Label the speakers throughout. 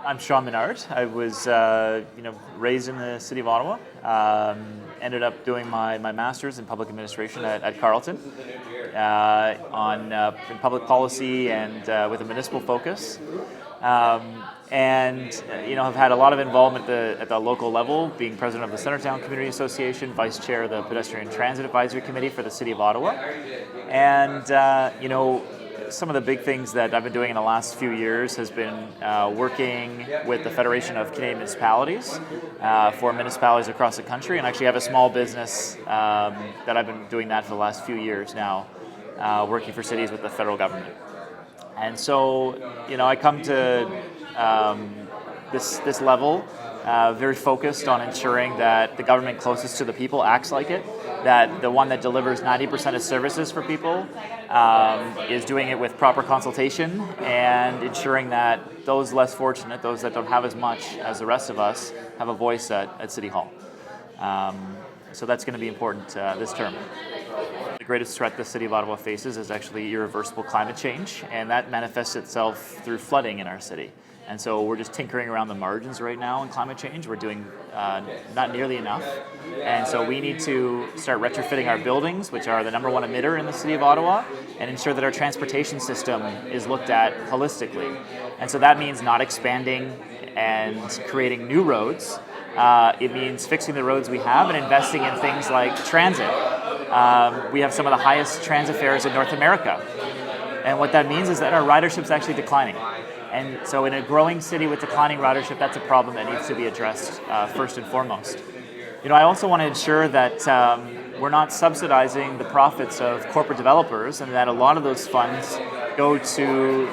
Speaker 1: I'm Shawn Menard. I was, raised in the city of Ottawa. Ended up doing my master's in public administration at Carleton in public policy and with a municipal focus. Have had a lot of involvement at the local level, being president of the Centretown Community Association, vice chair of the Pedestrian Transit Advisory Committee for the City of Ottawa. And, some of the big things that I've been doing in the last few years has been working with the Federation of Canadian Municipalities for municipalities across the country, and actually have a small business that I've been doing that for the last few years now, working for cities with the federal government. And so, I come to this level very focused on ensuring that the government closest to the people acts like it, that the one that delivers 90% of services for people is doing it with proper consultation and ensuring that those less fortunate, those that don't have as much as the rest of us, have a voice at City Hall. So that's going to be important this term. The greatest threat the City of Ottawa faces is actually irreversible climate change, and that manifests itself through flooding in our city. And so we're just tinkering around the margins right now in climate change. We're doing not nearly enough. And so we need to start retrofitting our buildings, which are the number one emitter in the City of Ottawa, and ensure that our transportation system is looked at holistically. And so that means not expanding and creating new roads. It means fixing the roads we have and investing in things like transit. We have some of the highest transit fares in North America. And what that means is that our ridership is actually declining. And so in a growing city with declining ridership, that's a problem that needs to be addressed first and foremost. I also want to ensure that we're not subsidizing the profits of corporate developers, and that a lot of those funds go to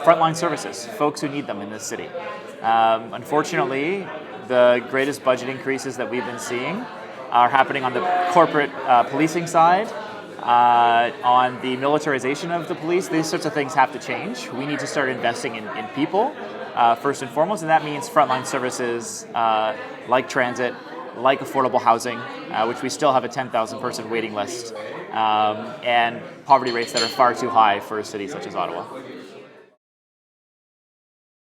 Speaker 1: frontline services, folks who need them in this city. Unfortunately, the greatest budget increases that we've been seeing are happening on the corporate policing side. On the militarization of the police, these sorts of things have to change. We need to start investing in people, first and foremost, and that means frontline services like transit, like affordable housing, which we still have a 10,000 person waiting list, and poverty rates that are far too high for a city such as Ottawa.